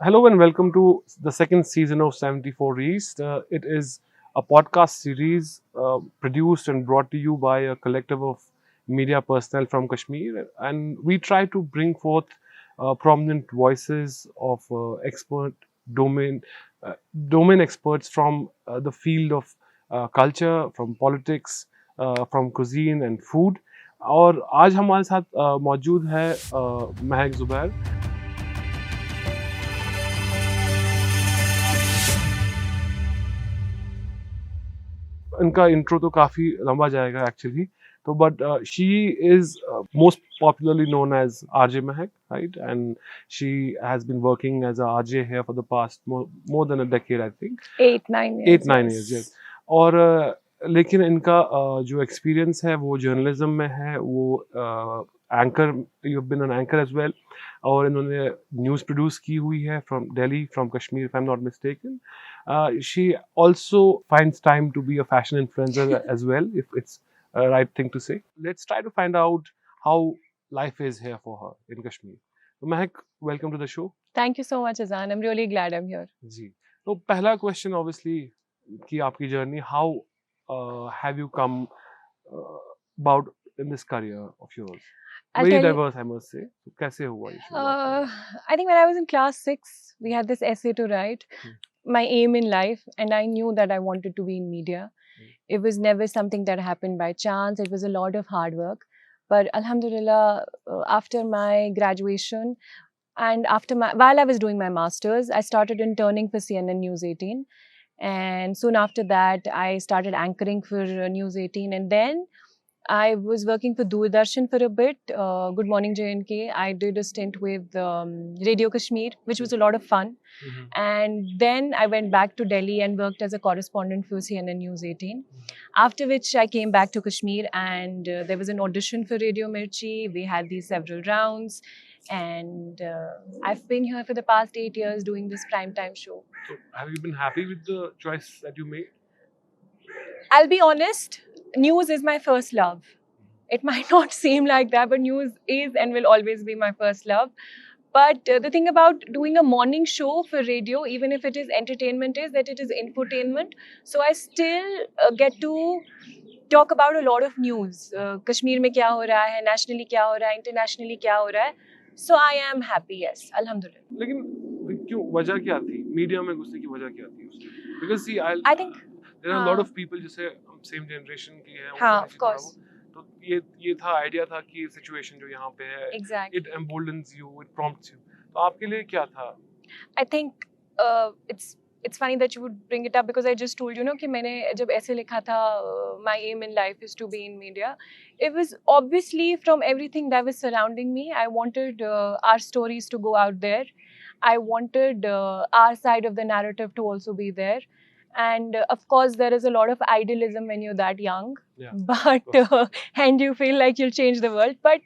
Hello and welcome to the second season of 74 East. It is a podcast series produced and brought to you by a collective of media personnel from Kashmir, and we try to bring forth prominent voices of expert domain domain experts from the field of culture, from politics, from cuisine and food. और आज हमारे साथ मौजूद है महक जुबैर. इनका intro तो काफ़ी लंबा जाएगा एक्चुअली. तो but she is most popularly known as RJ Mahak, right? And she has been working as a RJ here for the past more than a decade, I think 8-9 years, yes. और लेकिन इनका जो experience है वो journalism में है. वो anchor, you have been an anchor as well, और इन्होंने न्यूज़ प्रोड्यूस की हुई है from Delhi, from Kashmir, if I am not mistaken. She also finds time to be a fashion influencer as well, if it's a right thing to say. Let's try to find out how life is here for her in Kashmir. So, Mehak, welcome to the show. Thank you so much, Azan. I'm really glad I'm here. जी. तो पहला question obviously कि आपकी journey, how have you come about in this career of yours? I'll Very tell you. diverse, I must say. तो कैसे हुआ ये शुरुआत? I think when I was in class 6, we had this essay to write. Hmm. My aim in life, and I knew that I wanted to be in media. It was never something that happened by chance. It was a lot of hard work. But Alhamdulillah, after my graduation and while I was doing my masters, I started interning for CNN News 18. And soon after that, I started anchoring for News 18. And then I was working for Doordarshan for a bit. Good Morning J&K. I did a stint with Radio Kashmir, which was a lot of fun. Mhm. And then I went back to Delhi and worked as a correspondent for CNN News 18. After which I came back to Kashmir, and there was an audition for Radio Mirchi. We had these several rounds. And I've been here for the past 8 years doing this primetime show. So, have you been happy with the choice that you made? I'll be honest, news is my first love. It might not seem like that, but news is and will always be my first love. But the thing about doing a morning show for radio, even if it is entertainment, is that it is infotainment. So I still get to talk about a lot of news. Kashmir में क्या हो रहा है, nationally क्या हो रहा है, internationally क्या हो रहा है. So I am happy, yes, alhamdulillah. लेकिन क्यों, वजह क्या थी मीडिया में घुसने की, वजह क्या थी उसकी? Because see, I think there are a lot of people जैसे हम सेम जनरेशन की हैं, हाँ, उनका of course. तो ये था आइडिया था कि सिचुएशन जो यहाँ पे है, Exactly. it emboldens you, it prompts you. तो आपके लिए क्या था? I think it's funny that you would bring it up, because I just told you कि मैंने जब ऐसे लिखा था my aim in life is to be in media. It was obviously from everything that was surrounding me. I wanted our stories to go out there. I wanted our side of the narrative to also be there. And of course, there is a lot of idealism when you're that young. Yeah, But and you feel like you'll change the world. But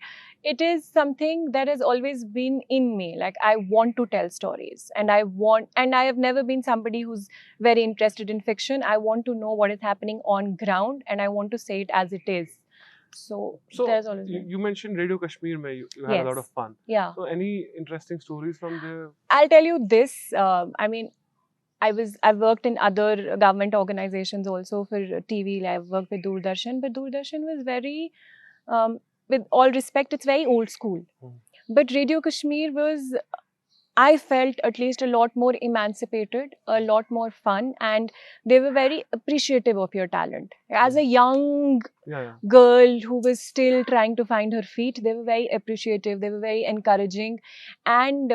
it is something that has always been in me. Like, I want to tell stories, and I have never been somebody who's very interested in fiction. I want to know what is happening on ground, and I want to say it as it is. So there's always been. you mentioned Radio Kashmir में you had a lot Yes. of fun. Yeah. So any interesting stories from there? I'll tell you this. I mean, I've worked in other government organizations also for TV. I've worked with Doordarshan, but Doordarshan was very, with all respect, it's very old school. But Radio Kashmir was, I felt, at least a lot more emancipated, a lot more fun, and they were very appreciative of your talent. As a young girl who was still trying to find her feet, they were very appreciative, they were very encouraging. And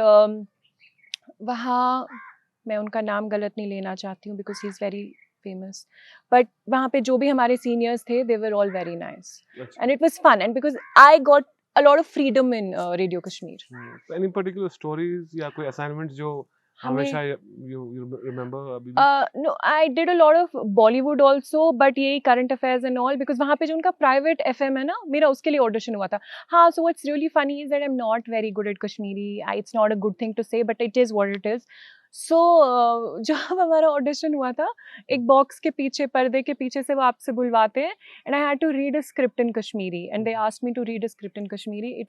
वहाँ मैं उनका नाम गलत नहीं लेना चाहती हूँ, because he is very famous. But वहाँ पे जो भी हमारे seniors थे, they were all very nice. And it was fun, and because I got a lot of freedom in Radio Kashmir. Any particular stories या कोई assignments जो हमेशा you remember अभी भी? No, I did a lot of Bollywood also, but यही current affairs and all, because वहाँ पे जो उनका private FM है ना, मेरा उसके लिए audition हुआ था. हाँ, so what's really funny is that I'm not very good at Kashmiri. It's not a good thing to say, but it is what it is. So जब हमारा audition हुआ था, एक box के पीछे, पर्दे के पीछे से वो आपसे बुलवाते हैं, and I had to read a script in Kashmiri, and they asked me to read a script in Kashmiri. It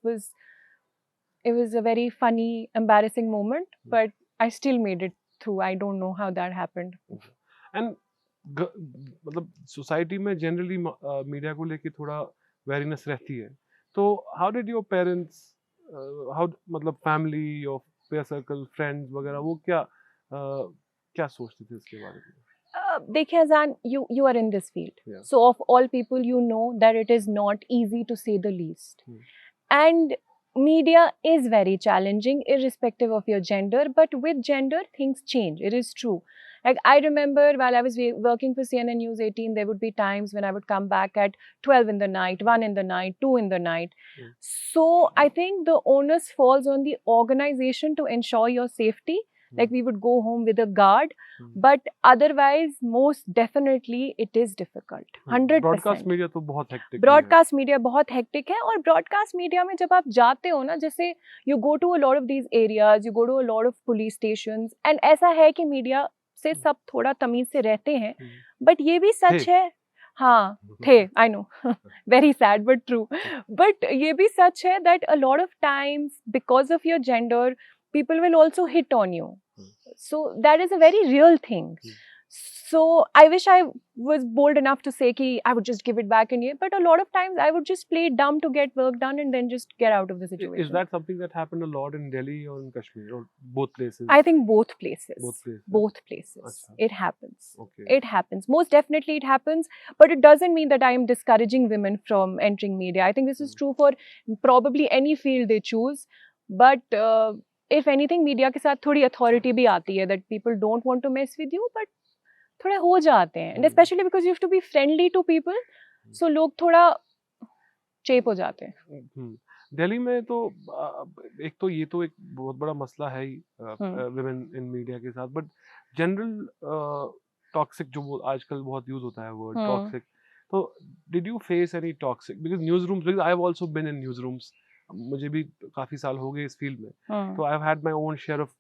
was a very funny, embarrassing moment, but I still made it through. I don't know how that happened. And मतलब society में generally media को लेके थोड़ा wariness रहती है, तो how did your parents, how मतलब family, your peer circle, friends वगैरह, वो क्या सोचते थे इसके बारे में? Dekhiye Azan, you are in this field. Yeah. So of all people, you know that it is not easy to say the least. Hmm. And media is very challenging irrespective of your gender, but with gender things change. It is true. Like I remember while I was working for CNN News 18, there would be times when I would come back at 12 in the night, 1 in the night, 2 in the night. Hmm. So I think the onus falls on the organization to ensure your safety. Like we would go home with a guard, but otherwise most definitely it is difficult. 100%. Broadcast media तो बहुत hectic broadcast media बहुत hectic है, और broadcast media में जब आप जाते हो ना, जैसे you go to a lot of these areas, you go to a lot of police stations, and ऐसा है कि मीडिया से सब थोड़ा तमीज से रहते हैं, बट ये भी सच है, हाँ थे, I know, very sad but true, but ये भी सच है that a lot of times because of your gender people will also hit on you. So that is a very real thing. So I wish I was bold enough to say ki I would just give it back in here, but a lot of times I would just play dumb to get work done and then just get out of the situation. Is that something that happened a lot in Delhi or in Kashmir or both places? I think both places. Both places. Achha. It happens. Okay. It happens. Most definitely it happens, but it doesn't mean that I am discouraging women from entering media. I think this is true for probably any field they choose, but if anything, media के साथ थोड़ी authority भी आती है, that people don't want to mess with you, but थोड़े हो जाते हैं, and especially because you have to be friendly to people, so लोग थोड़ा चेप हो जाते हैं. दिल्ली में तो एक तो ये तो एक बहुत बड़ा मसला है ही विमेन इन मीडिया के साथ, बट जनरल टॉक्सिक जो आजकल बहुत यूज होता है वर्ड टॉक्सिक, तो did you face any toxic, because newsrooms, because I have also been in newsrooms, मुझे भी काफी साल हो गए इस फील्ड में, तो I have had my own share of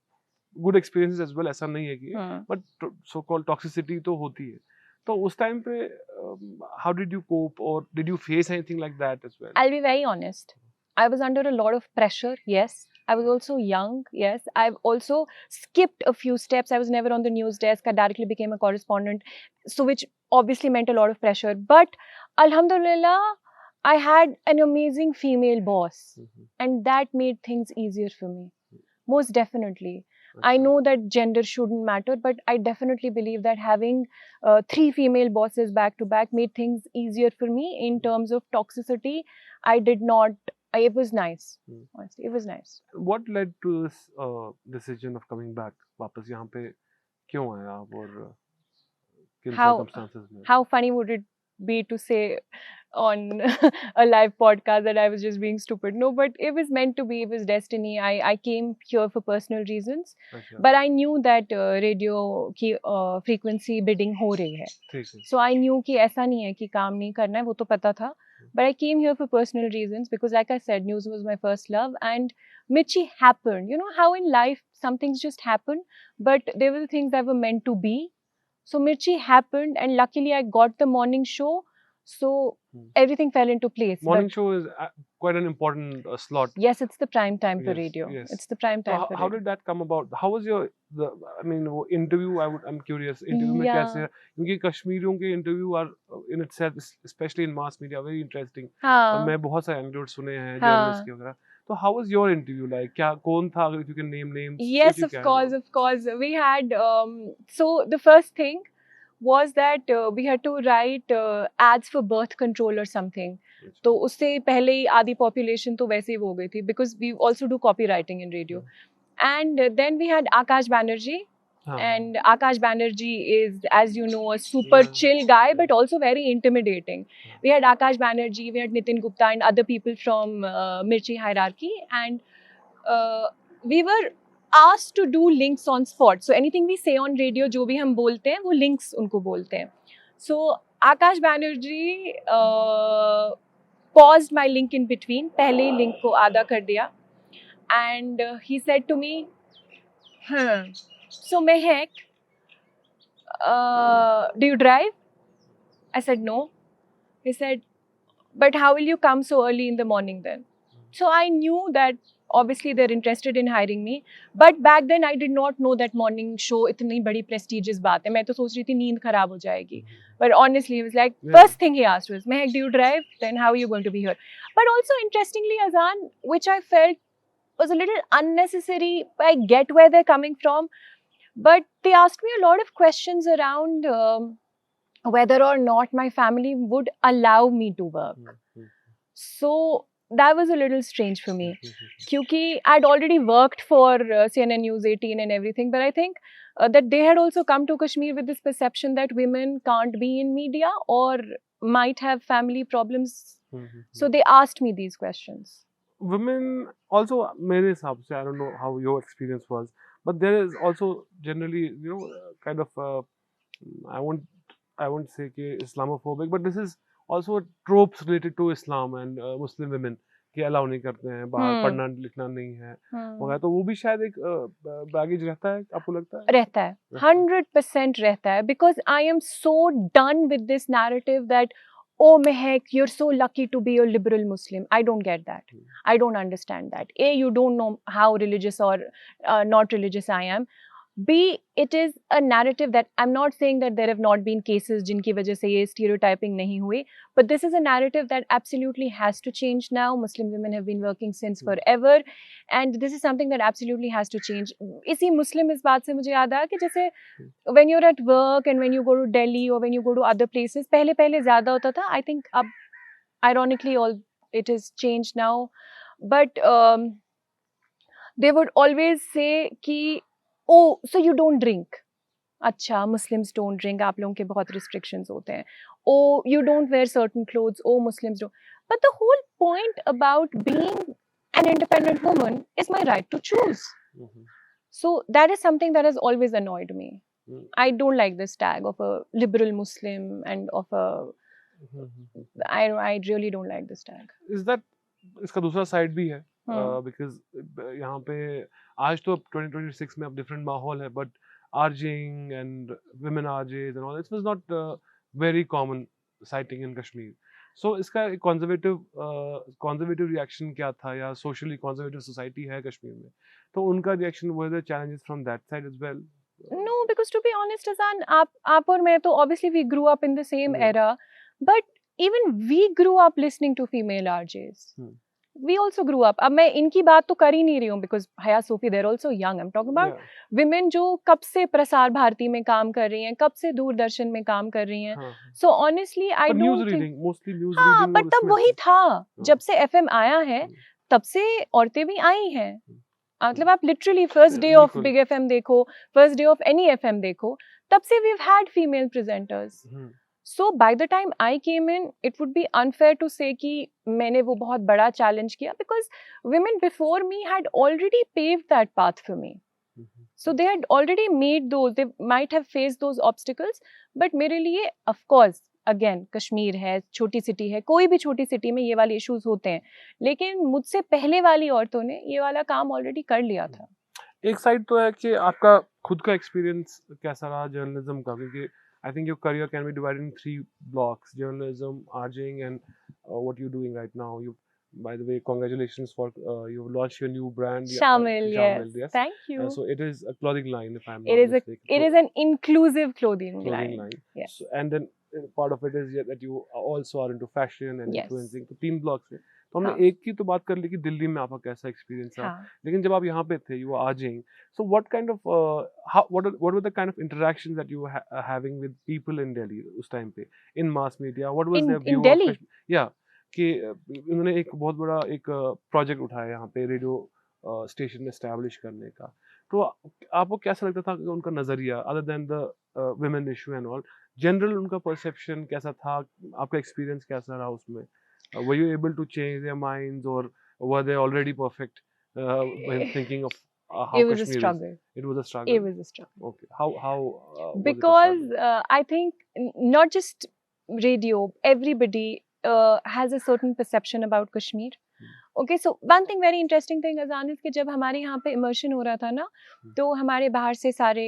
good experiences as well, ऐसा नहीं है कि, बट सो कॉल्ड टॉक्सिसिटी तो होती है, तो उस टाइम पे हाउ डिड यू कोप, और did you face anything like that as well? I'll be very honest, I was under a lot of pressure, yes. I was also young, yes. I've also skipped a few steps. I was never on the news desk. I directly became a correspondent, so which obviously meant a lot of pressure, but alhamdulillah I had an amazing female boss, and that made things easier for me. Most definitely. I know that gender shouldn't matter, but I definitely believe that having 3 female bosses back to back made things easier for me in terms of toxicity. I did not, it was nice. Honestly, it was nice. What led to this decision of coming back? वापस यहाँ पे क्यों आए आप, और किन circumstances में? How funny would it be to say on a live podcast that I was just being stupid? No, but it was meant to be. It was destiny. I came here for personal reasons, but I knew that radio की frequency bidding हो रही है. So I knew कि ऐसा नहीं है कि काम नहीं करना है, वो तो पता था. But I came here for personal reasons because, like I said, news was my first love, and Mirchi happened. You know how in life some things just happen, but they were the things that were meant to be. So Mirchi happened, and luckily I got the morning show, so everything fell into place. Morning show is quite an important slot. Yes, it's the prime time for radio. Yes. It's the prime time for radio. How did that come about? How was I mean, वो interview? I'm curious. Interview में कैसे? क्योंकि कश्मीरियों के interview are in itself, especially in mass media, very interesting. हाँ. मैं बहुत सारे anecdotes सुने हैं journalists के वगैरह. So how was your interview like? क्या कौन था? If you can name names. Yes, of course. We had so the first thing was that we had to write ads for birth control or something. तो उससे पहले ही आधी population तो वैसे ही हो गई थी, because we also do copywriting in radio. And then we had Akash Banerjee. And Akash Banerjee is, as you know, a super chill guy, but also very intimidating. We had Akash Banerjee, we had Nitin Gupta and other people from Mirchi hierarchy, and we were asked to do links on spot. So anything we say on radio, जो भी हम बोलते हैं, वो links उनको बोलते हैं. So Akash Banerjee paused my link in between. पहले ही link को आधा कर दिया, and he said to me, so Mehak, do you drive? I said no. He said, but how will you come so early in the morning then? So I knew that obviously they're interested in hiring me, but back then I did not know that morning show इतनी बड़ी prestigious बात है. मैं तो सोच रही थी नींद खराब हो जाएगी. But honestly, it was like, Yeah. first thing he asked was, Mehak, do you drive? Then how are you going to be here? But also, interestingly, Azan, which I felt was a little unnecessary. I get where they're coming from. But they asked me a lot of questions around whether or not my family would allow me to work. So that was a little strange for me. Kyunki I'd already worked for CNN News 18 and everything, but I think that they had also come to Kashmir with this perception that women can't be in media or might have family problems. So they asked me these questions. Women also, मेरे हिसाब से, I don't know how your experience was, but there is also generally, kind of, I won't say कि Islamophobic, but this is also tropes related to Islam and Muslim women कि allow नहीं करते हैं बाहर, पढ़ना लिखना नहीं है वगैरह, तो वो भी शायद एक बैगेज रहता है, आपको लगता है? रहता है, 100% रहता है, because I am so done with this narrative that, oh Mehak, you're so lucky to be a liberal Muslim. I don't get that. I don't understand that. A, you don't know how religious or not religious I am. B, it is a narrative that I'm not saying that there have not been cases जिनकी वजह से ये stereotyping नहीं हुई, but this is a narrative that absolutely has to change now. Muslim women have been working since forever, and this is something that absolutely has to change. इसी Muslim इस बात से मुझे याद आया कि जैसे when you're at work and when you go to Delhi or when you go to other places, पहले ज़्यादा होता था. I think अब ironically all it has changed now, but they would always say कि oh, so you don't drink. अच्छा, Muslims don't drink. आप लोगों के बहुत restrictions होते हैं. Oh, you don't wear certain clothes. Oh, Muslims don't. But the whole point about being an independent woman is my right to choose. So that is something that has always annoyed me. I don't like this tag of a liberal Muslim and of a. I really don't like this tag. Is that इसका दूसरा side भी है? Because यहाँ पे आज तो 2026 में अब डिफरेंट माहौल है, but RJing and women RJs and all, this was not very common sighting in Kashmir. So इसका conservative reaction क्या था, या socially conservative society है कश्मीर में, तो उनका reaction, were there challenges from that side as well? No, because to be honest, Azan, आप और मैं तो obviously we grew up in the same era, but even we grew up listening to female RJs. We also grew up. अब मैं इनकी बात तो कर ही नहीं रही हूँ, because Haya Sophie, they're also young. I'm talking about women जो कब से प्रसार भारती में काम कर रही हैं, कब से दूरदर्शन में काम कर रही हैं. So honestly, I don't news think. reading, mostly news हाँ, reading. but तब वही था. जब से FM आया है, तब से औरतें भी आई हैं. मतलब आप literally first day of Big FM देखो, first day of any FM देखो, तब से we've had female presenters. So by the time I came in, it would be unfair to say कि मैंने वो बहुत बड़ा challenge किया, because women before me had already paved that path for me. So they had already made those, they might have faced those obstacles, but मेरे लिए of course again Kashmir है, छोटी सिटी है, कोई भी छोटी सिटी में ये वाले issues होते हैं, लेकिन मुझसे पहले वाली औरतों ने ये वाला काम already कर लिया था. एक साइड तो है कि आपका खुद का एक्सपीरियंस कैसा रहा जर्नलिज्म का, क्योंकि I think your career can be divided in 3 blocks: journalism, RJing, and what you're doing right now. By the way, congratulations for you've launched your new brand. Shamil, yes. Thank you. So it is a clothing line, if I'm not mistaken. It is an inclusive clothing line. Yes. So, and then part of it is that you also are into fashion and influencing. तो 3 blocks है. तो हमने एक की तो बात कर ली कि दिल्ली में आपका कैसा एक्सपीरियंस था, लेकिन जब आप यहाँ पे थे, you were RJing. So what kind of what were the kind of interactions that you were having with people in Delhi उस time पे, in mass media? What was their view in Delhi? of Kashmir? Yeah, कि उन्होंने एक बहुत बड़ा एक project उठाया यहाँ पे रेडियो स्टेशन एस्टैब्लिश करने का, तो आपको कैसा लगता था उनका नजरिया, other than the women issue and all, general उनका परसेप्शन कैसा था, आपका एक्सपीरियंस कैसा रहा उसमें? Were you able to change their minds, or were they already perfect when thinking of how it was Kashmir a struggle. It was a struggle. It was a struggle. Okay. How? Because I think not just radio, everybody has a certain perception about Kashmir. Okay, so one thing very interesting thing Azan is कि जब हमारे यहाँ पे immersion हो रहा था ना, तो हमारे बाहर से सारे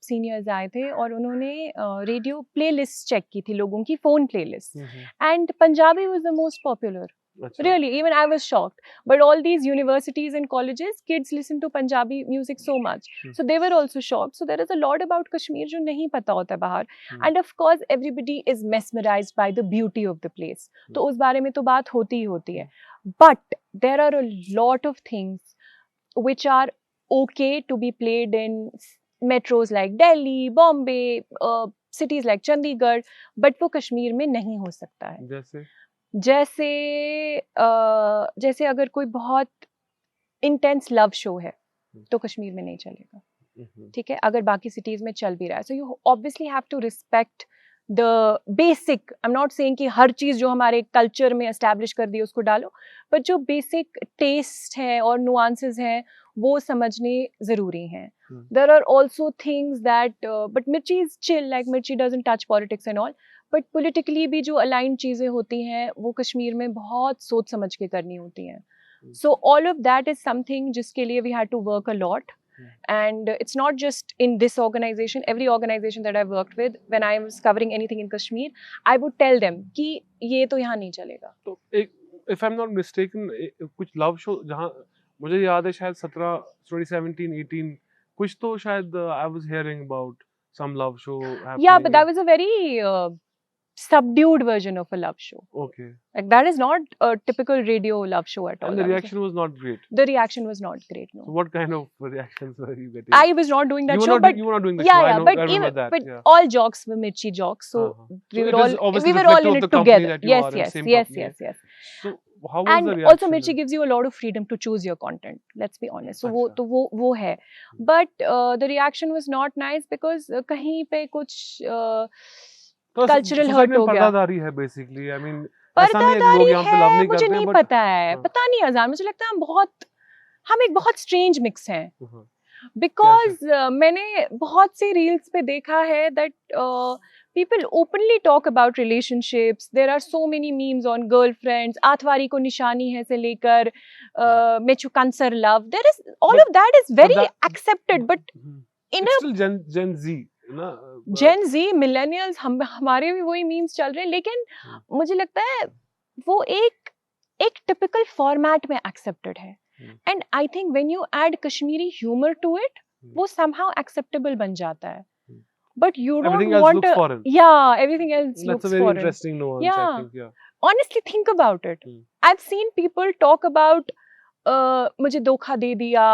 seniors आए थे और उन्होंने रेडियो playlist check की थी, लोगों की phone playlist, and Punjabi was the most popular. अच्छा, Really, even I was shocked. But all these universities and colleges, kids listen to Punjabi music so much. Hmm. So they were also shocked. So there is a lot about Kashmir जो नहीं पता होता है बाहर. Hmm. And of course, everybody is mesmerized by the beauty of the place. तो उस बारे में तो बात होती ही होती है. But there are a lot of things which are okay to be played in metros like Delhi, Bombay, cities like Chandigarh, but वो कश्मीर में नहीं हो सकता है. जैसे जैसे जैसे अगर कोई बहुत इंटेंस लव शो है तो कश्मीर में नहीं चलेगा. ठीक है, अगर बाकी सिटीज में चल भी रहा है. So you obviously have to respect the basic. I am not saying कि हर चीज जो हमारे कल्चर में एस्टैब्लिश कर दी उसको डालो, बट जो बेसिक टेस्ट है और नुआंसेस हैं वो समझने जरूरी हैं. There are also things that but Mirchi is chill, like Mirchi doesn't touch politics and all, but politically भी जो अलाइंड चीजें होती हैं वो कश्मीर में बहुत सोच समझ के करनी होती हैं. So all of that is something जिसके लिए we had to work a lot. And it's not just in this organization, every organization that I've worked with, when I was covering anything in Kashmir, I would tell them कि ये तो यहाँ नहीं चलेगा. तो एक, if I'm not mistaken, कुछ love show जहाँ मुझे याद है शायद 2017, 18 कुछ तो शायद I was hearing about some love show happening. Yeah, but that was a very subdued version of a love show. Okay. Like that is not a typical radio love show at all. And the reaction was not great. The reaction was not great, no. So what kind of reactions were you getting? I was not doing that show, but you were not doing the yeah, show. yeah, I know, but I remember even that. but Yeah. all jokes were Mirchi jokes, so we So were it is all obviously we were all reflective in of it the company together. that you Yes, are in, yes, same yes, company. yes, yes. So how was the And reaction? also Mirchi gives you a lot of freedom to choose your content. Let's be honest. So अच्छा. वो है. But the reaction was not nice because कहीं पे कुछ तो cultural society hurt में हो गया. पर्दादारी है basically. I mean ऐसा नहीं है कि लोग पर्दादारी यहाँ पे love है, नहीं मुझे करते नहीं but पता है. हाँ. पता नहीं अज़ान, मुझे लगता है हम एक बहुत स्ट्रेंज मिक्स हैं. हाँ. बिकॉज मैंने बहुत सी रील्स पे देखा है that people openly talk about relationships. There are so many memes on girlfriends. आथवारी को निशानी है से लेकर मेचू कंसर love. There is all But- of that is very that- accepted. But in It's a still Gen Z ना. Gen Z, millennials, हमारे भी वही memes चल रहे हैं. लेकिन मुझे लगता है वो एक टिपिकल फॉर्मेट में एक्सेप्टेड है. And I think when you add Kashmiri humour to it, वो somehow acceptable बन जाता है. But you don't Everything else want looks foreign. Yeah, everything else That's looks a very foreign. interesting nuance, Yeah. I think. Yeah. Honestly, think about it. I've seen people talk about मुझे धोखा दे दिया.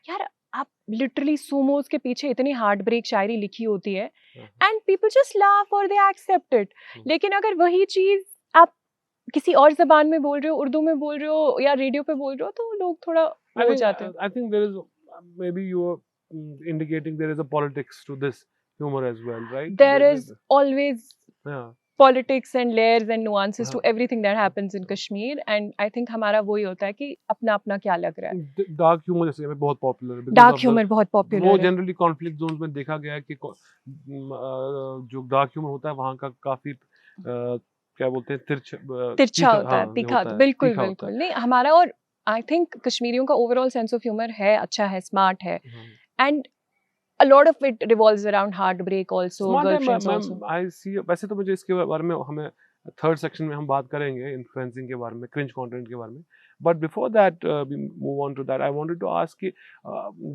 यार आप literally सुमोस के पीछे इतनी heart break शायरी लिखी होती है एंड पीपल जस्ट लाफ और दे एक्सेप्ट इट. लेकिन अगर वही चीज आप किसी और जबान में बोल रहे हो, उर्दू में बोल रहे हो या रेडियो पे बोल रहे हो, तो लोग थोड़ा हो जाते हैं. I think there is maybe you are indicating there is a politics to this humor as well, right? There is always yeah. politics and layers and nuances to हाँ. everything that happens in Kashmir, and I think हमारा वही होता है कि अपना अपना क्या लग रहा है. डार्क ह्यूमर जैसे में बहुत पॉपुलर है. डार्क ह्यूमर बहुत पॉपुलर वो है. जनरली कॉन्फ्लिक्ट जोन्स में देखा गया है कि जो डार्क ह्यूमर होता है वहाँ का काफी क्या बोलते हैं तिरछा होता है, तीखा. बिल्कुल बिल्कुल नहीं हमारा. और आई थिंक कश्मीरियों का ओवरऑल सेंस ऑफ ह्यूमर है, अच्छा है, स्मार्ट है. And a lot of it revolves around heartbreak also, girlfriends also. I see. वैसे तो मुझे इसके बारे में हमें थर्ड सेक्शन में हम बात करेंगे इन्फ्लुएंसिंग के बारे में, क्रिंज कंटेंट के बारे में. But before that we move on to that, I wanted to ask कि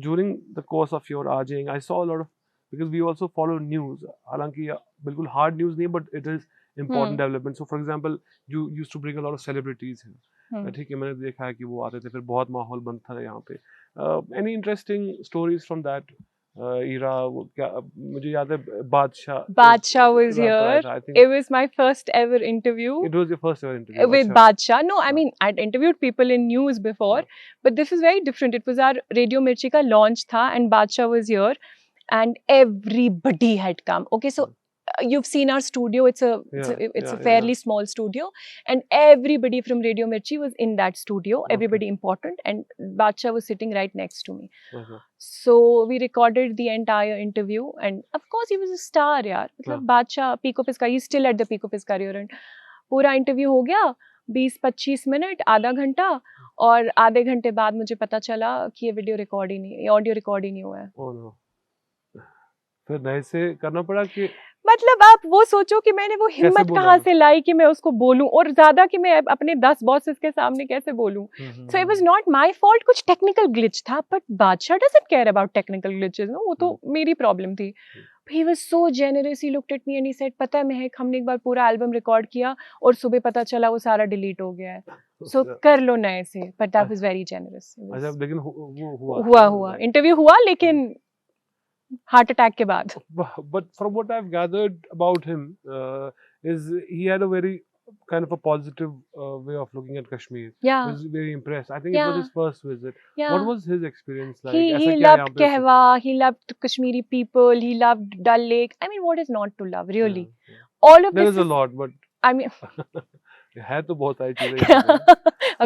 during the course of your urging I saw a lot of, because we also follow news, हालांकि बिल्कुल hard news नहीं, but it is important development. So for example, you used to bring a lot of celebrities here. ठीक है, मैंने देखा है कि वो आते थे, फिर बहुत माहौल बनता था यहाँ पे. Any interesting stories from that era? क्या मुझे याद है Badshah was here. I think it was my first ever interview. It was your first ever interview with Badshah. No, I mean I'd interviewed people in news before, but this is very different. It was our Radio Mirchi ka launch tha, and Badshah was here, and everybody had come. Okay, so you've seen our studio. It's a fairly small studio, and everybody from Radio Mirchi was in that studio. Everybody important, and Badshah was sitting right next to me. So we recorded the entire interview, and of course he was a star, yaar. मतलब Badshah peak of his career, he's still at the peak of his career, and पूरा interview हो गया 20-25 minute, आधा घंटा, और आधे घंटे बाद मुझे पता चला कि ये वीडियो रिकॉर्ड ही नहीं, ये ऑडियो रिकॉर्ड ही नहीं हुआ है. फिर नए से करना पड़ा कि मतलब आप वो सोचो कि मैंने वो हिम्मत बोला कहाँ मैं? से लाई कि मैं उसको बोलूं, और ज्यादा कि मैं अपने 10 बॉसेस के सामने कैसे बोलूं. So it was not my fault. कुछ टेक्निकल ग्लिच था, but बादशाह doesn't care about technical glitches, no? वो तो मेरी प्रॉब्लम थी. He was so generous. He looked at me and he said, पता है महक, हमने एक बार पूरा एल्बम रिकॉर्ड किया और सुबह पता चला वो सारा डिलीट हो गया है. So कर लो नए से. But that was very generous. It was- अच्छा, लेकिन वो हुआ इंटरव्यू हुआ, लेकिन हार्ट अटैक के बाद. But from what I've gathered about him, is he had a very kind of a positive way of looking at Kashmir. I Yeah, was very impressed. I think it was yeah, his first visit. What yeah. was his experience like? He ऐसा he क्या यहाँ loved पे उसे- Kahwa. He loved Kashmiri people. He loved Dal Lake. I mean, what is not to love, really? Yeah. All of There this is a lot, but I mean, है तो बहुत सारी चीजें यहाँ पे.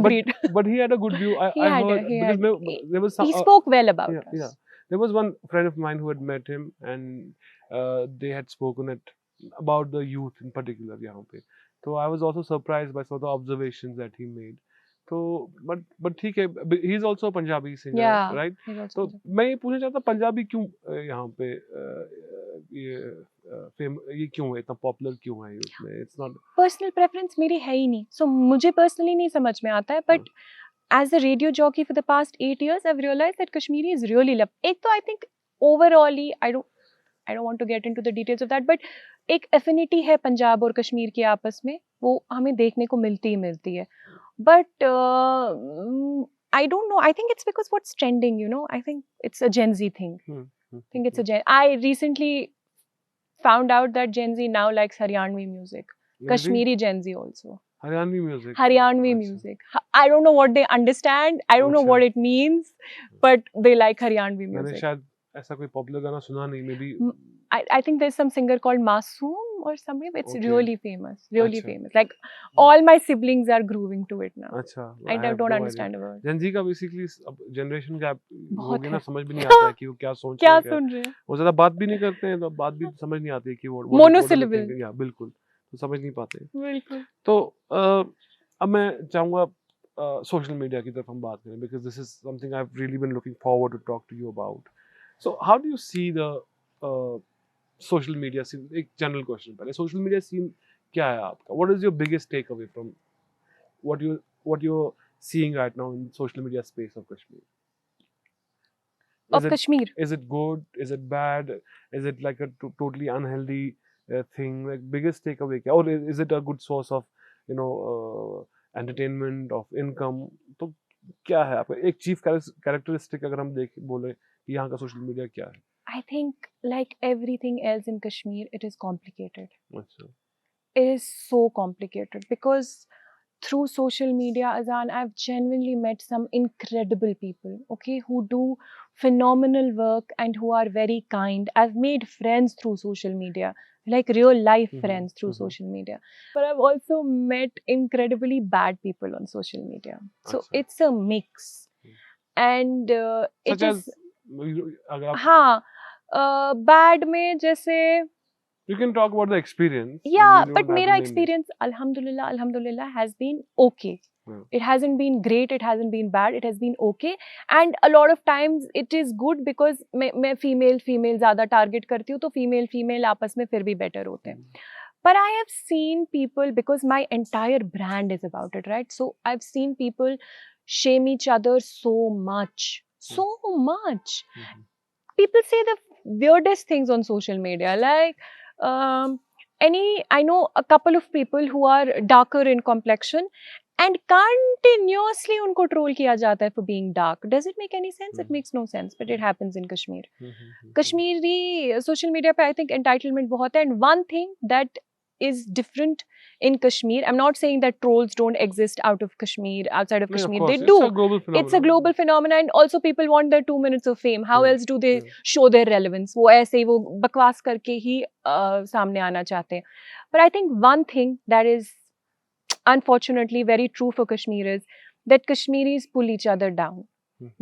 agreed. But he had a good view. He I had heard he because had there was some. he spoke well about Yeah, us. yeah. There was one friend of mine who had met him, and they had spoken about the youth in particular यहाँ पे. So I was also surprised by some of the observations that he made. So, but ठीक है. He's also a Punjabi singer, Yeah, right? he's also तो Punjabi. मैं ये पूछना चाहता पंजाबी क्यों यहाँ पे ये क्यों है, इतना पॉपुलर क्यों है ये उसमें? It's not. Personal preference मेरी है ही नहीं. So मुझे personally नहीं समझ में आता है. But as a radio jockey for the past 8 years, I've realized that Kashmiri is really loved. एक तो I think overall I don't want to get into the details of that, but एक affinity है पंजाब और कश्मीर की आपस में, वो हमें देखने को मिलती ही मिलती है. But I don't know. I think it's because what's trending, you know. I think it's a Gen Z thing. I think it's a Gen. I recently found out that Gen Z now likes Haryanvi music. Really? Kashmiri Gen Z also. Haryanvi music. Haryanvi अच्छा. music. I don't know what they understand. I don't know अच्छा. what it means, but they like Haryanvi मैंने music. शायद ऐसा कोई popular गाना सुना नहीं, may be. I think there's some singer called Masoom or somebody. It's Okay. really famous. Really अच्छा. famous. Like all my siblings are grooving to it now. अच्छा. I have don't no understand a word. Gen Z का basically अब generation gap हो बहुत गया ना, है. समझ भी नहीं आता है कि वो क्या सोच रहे क्या हैं, क्या सुन रहे हैं? वो ज्यादा बात भी नहीं करते हैं, तो बात भी समझ नहीं आती है कि वो Monosyllable. या बिल्कुल तो समझ नहीं पाते. बिल्कुल. तो अब मैं चाहूँगा सोशल मीडिया की तरफ हम बात करें, because this is something I have really been looking forward to talk to you about. So how do you see the social media scene? एक जनरल क्वेश्चन पहले, सोशल मीडिया सीन क्या है आपका? What is your biggest takeaway from what you're seeing right now in social media space of Kashmir? Of Kashmir. Is it good? Is it bad? Is it like a totally unhealthy thing? Like biggest takeaway क्या? Or is it a good source of entertainment, of income? तो क्या है आपका एक chief characteristic अगर हम बोले कि यहाँ का सोशल मीडिया क्या है? I think like everything else in Kashmir, it is complicated. अच्छा. It is so complicated because through social media, Azan, I've genuinely met some incredible people, okay, who do phenomenal work and who are very kind. I've made friends through social media, like real life friends through social media. But I've also met incredibly bad people on social media. So अच्छा. it's a mix. And it Such is, as अगर आप हाँ, bad में जैसे, you can talk about the experience. yeah, You don't but have to मेरा name it. experience alhamdulillah has been okay. Yeah. It hasn't been great, it hasn't been bad, it has been okay. And a lot of times it is good because मैं female ज़्यादा target करती हूँ, तो female आपस में फिर भी better होते हैं. But I have seen people, because my entire brand is about it, right? So I've seen people shame each other so much. People say the weirdest things on social media, like I know a couple of people who are darker in complexion and continuously उनको troll किया जाता है for being dark. Does it make any sense? It makes no sense, but it happens in Kashmir. Kashmiri social media पे I think entitlement बहुत है, and one thing that is different in Kashmir, I'm not saying that trolls don't exist out of Kashmir, outside of Kashmir, they do. It's a global phenomenon. It's a global phenomenon, and also people want their 2 minutes of fame. How else do they show their relevance? वो ऐसे ही वो बकवास करके ही सामने आना चाहते हैं. But I think one thing that is unfortunately very true for Kashmir is that Kashmiris pull each other down.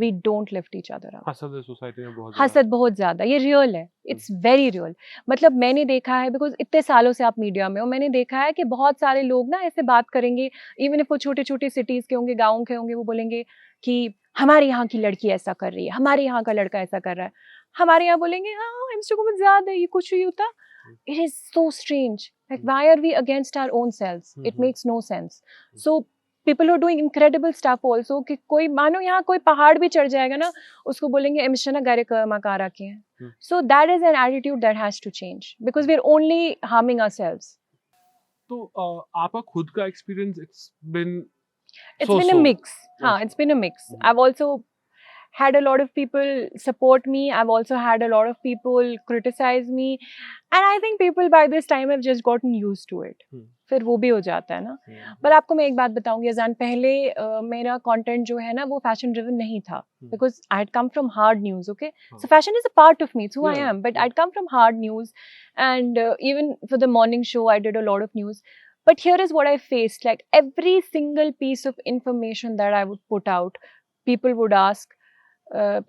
We don't lift each other up. हसद है सोसाइटी में बहुत. हसद बहुत ज्यादा, ये रियल है. It's very real. मतलब मैंने देखा है, बिकॉज इतने सालों से आप मीडिया में हो, मैंने देखा है कि बहुत सारे लोग ना ऐसे बात करेंगे, इवन इफ वो छोटे छोटे सिटीज के होंगे, गाँव के होंगे, वो बोलेंगे कि हमारे यहाँ की लड़की ऐसा कर रही है, हमारे यहाँ का लड़का ऐसा कर रहा है, हमारे यहाँ बोलेंगे हाँ हिम्स को मजाक है, ये कुछ नहीं होता. It is so strange. Like, why are we against our own selves? It makes no sense. So people who are doing incredible stuff also, कि कोई मानो यहाँ कोई पहाड़ भी चढ़ जाएगा ना, उसको बोलेंगे एमिशना गारे मकारा के हैं. So that is an attitude that has to change because we're only harming ourselves. तो आपका खुद का experience it's been It's been a mix. It's been a mix. I've also had a lot of people support me. I've also had a lot of people criticize me. And I think people by this time have just gotten used to it. फिर वो भी हो जाता है ना. पर आपको मैं एक बात बताऊंगी अजान, पहले मेरा कंटेंट जो है ना वो फैशन ड्रिवन नहीं था, because I had come from hard news. Okay, so fashion is a part of me, it's who I am, but I'd come from hard news, and even for the morning show I did a lot of news. But here is what I faced, like every single piece of information that I would put out, people would ask,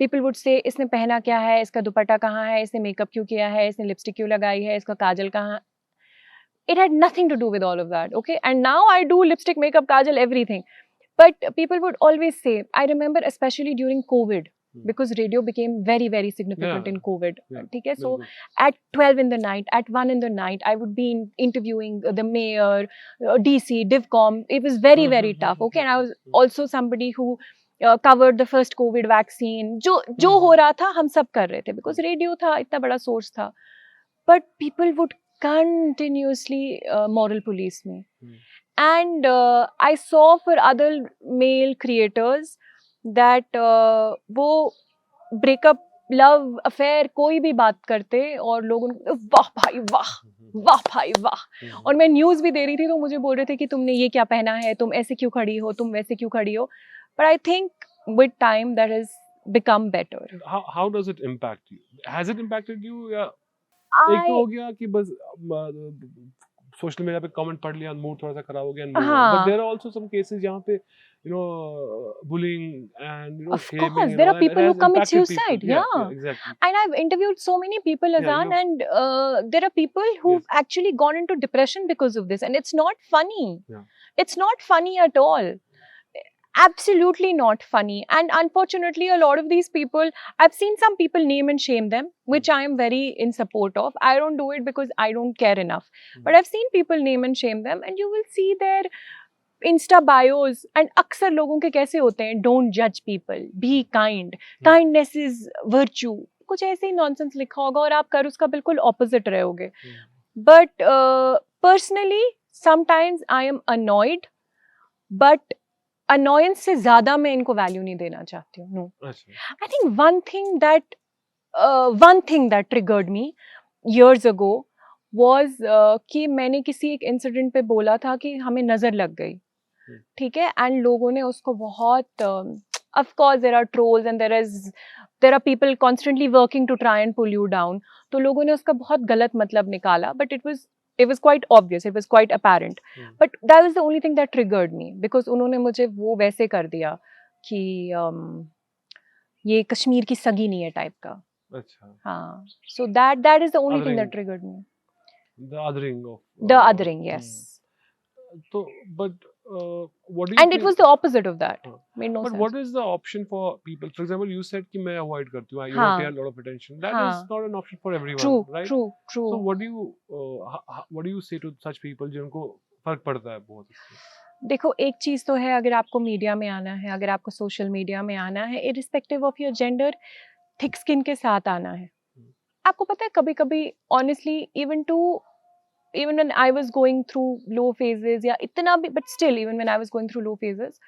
people would say इसने पहना क्या है, इसका दुपट्टा कहाँ है, इसने makeup क्यों किया है, इसने लिपस्टिक क्यों लगाई है, इसका काजल कहाँ. It had nothing to do with all of that, okay? And now I do lipstick, makeup, kajal, everything. But people would always say, I remember especially during COVID, because radio became very, very significant in COVID. Okay? So at 12 in the night, at 1 in the night, I would be interviewing the mayor, DC, DivCom. It was very, very tough, okay? And I was also somebody who covered the first COVID vaccine. जो हो रहा था हम सब कर रहे थे, because radio था, इतना बड़ा source था. But people would continuously moral police me. And I saw for other male creators that वो breakup, love, affair कोई भी बात करते और लोग उनको वाह भाई वाह, वाह भाई वाह. और मैं न्यूज़ भी दे रही थी तो मुझे बोल रहे थे कि तुमने ये क्या पहना है, तुम ऐसे क्यों खड़ी हो, तुम वैसे क्यों खड़ी हो. But I think with time that has become better. How does it impact you? Has it impacted you? या एक तो हो गया कि बस सोशल मीडिया पे कमेंट पढ़ लिया, मूड थोड़ा सा खराब हो गया, but there are also some cases जहाँ पे bullying and of course there are people who commit suicide. Exactly. And I've interviewed so many people, Azan, and there are people who've actually gone into depression because of this, and it's not funny. It's not funny at all. Absolutely not funny. And unfortunately a lot of these people, I've seen some people name and shame them, which I am very in support of. I don't do it because I don't care enough. But I've seen people name and shame them, and you will see their Insta bios, and अक्सर लोगों के कैसे होते हैं, don't judge people, be kind, kindness is virtue, कुछ ऐसे ही nonsense लिखा होगा और आप कर उसका बिल्कुल opposite रहोगे. But personally sometimes I am annoyed, but annoyance से ज़्यादा मैं इनको value नहीं देना चाहती हूँ. No. I think one thing that triggered me years ago was कि मैंने किसी एक incident पे बोला था कि हमें नज़र लग गई, ठीक है, and लोगों ने उसको बहुत of course there are trolls and there are people constantly working to try and pull you down. तो लोगों ने उसका बहुत गलत मतलब निकाला, but it was quite obvious, it was quite apparent. But that was the only thing that triggered me, because उन्होंने मुझे वो वैसे कर दिया कि ये कश्मीर की सगी नहीं है टाइप का. अच्छा. हाँ. So that is the only thing that triggered me. The othering of. The othering, yes. So, but what do you and think? It was the opposite of that. Made no but sense. What is the option for people? For example, you said कि मैं avoid करती हूँ, you don't pay a lot of attention. That is not an option for everyone. True, right? True. So what do you say to such people जिनको फर्क पड़ता है बहुत इससे? देखो, एक चीज तो है, अगर आपको मीडिया में आना है, अगर आपको सोशल मीडिया में आना है, irrespective of your gender, thick skin के साथ आना है. आपको पता है कभी कभी honestly even when I was going through low phases, yeah, itna bhi, but still even when I was going through low phases,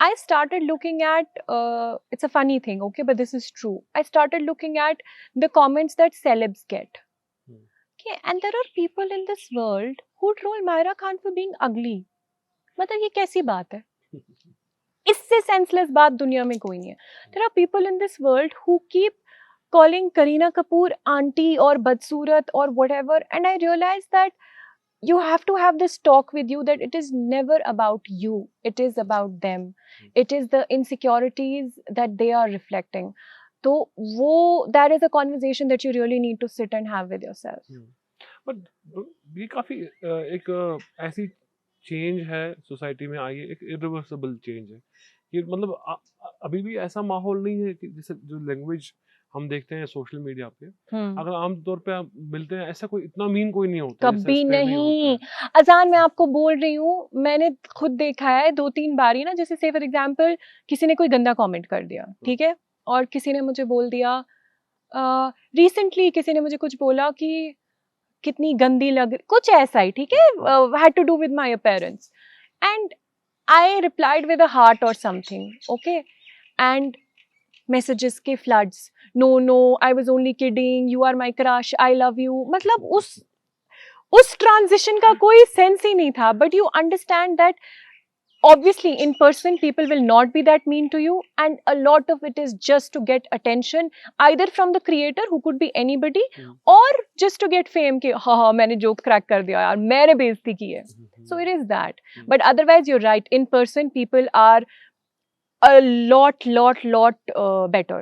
I started looking at it's a funny thing, okay, but this is true. I started looking at the comments that celebs get. Okay, and there are people in this world who troll Myra Khan for being ugly. मतलब ये कैसी बात है? इससे senseless बात दुनिया में कोई नहीं है. There are people in this world who keep calling Kareena Kapoor auntie or badsurat or whatever, and I realized that you have to have this talk with you that it is never about you, it is about them. It is the insecurities that they are reflecting. So that is a conversation that you really need to sit and have with yourself. But ये काफी एक ऐसी change है society में आई है, एक irreversible change है कि मतलब अभी भी ऐसा माहौल नहीं है कि जैसे जो लैंग्वेज हम देखते हैं सोशल मीडिया पे, अगर आमतौर पे आप मिलते हैं ऐसा कोई इतना मीन कोई नहीं होता जैसा कभी इस पे नहीं होता नहीं। है। अजान, मैं आपको बोल रही हूँ, मैंने खुद देखा है 2-3 बारी ना, जैसे से फॉर एग्जांपल किसी ने कोई गंदा कमेंट कर दिया, ठीक है, और किसी ने मुझे बोल दिया, रिसेंटली किसी ने मुझे कुछ बोला कि कितनी गंदी लग, कुछ ऐसा ही, ठीक है, had to do with my appearance, and I replied with a heart or something, okay, and messages के floods, no no, I was only kidding, you are my crush, I love you, मतलब उस transition का कोई sense ही नहीं था, but you understand that obviously in person people will not be that mean to you, and a lot of it is just to get attention, either from the creator who could be anybody, or just to get fame कि हाँ हाँ मैंने joke crack कर दिया यार, मैंने बेइज्जती की है, so it is that, but otherwise you're right, in person people are a lot better.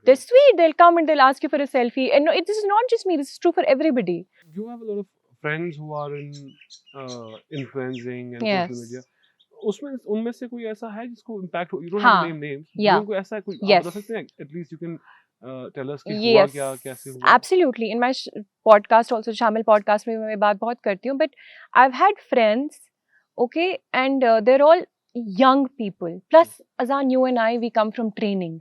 They're sweet, they'll come and they'll ask you for a selfie, and no, this is not just me, this is true for everybody. You have a lot of friends who are in influencing and Yes. social media. उसमें उनमें से कोई ऐसा है जिसको impact हो, you don't have हाँ, to name names, yeah, लेकिन कोई ऐसा है, कोई आप yes, बता सकते हैं, at least you can tell us कि हुआ yes, क्या, कैसे हुआ? absolutely. In my podcast also, शामिल podcast में मैं बात बहुत करती हूँ, but I've had friends, okay, and they're all young people. Plus, Azan, you and I, we come from training,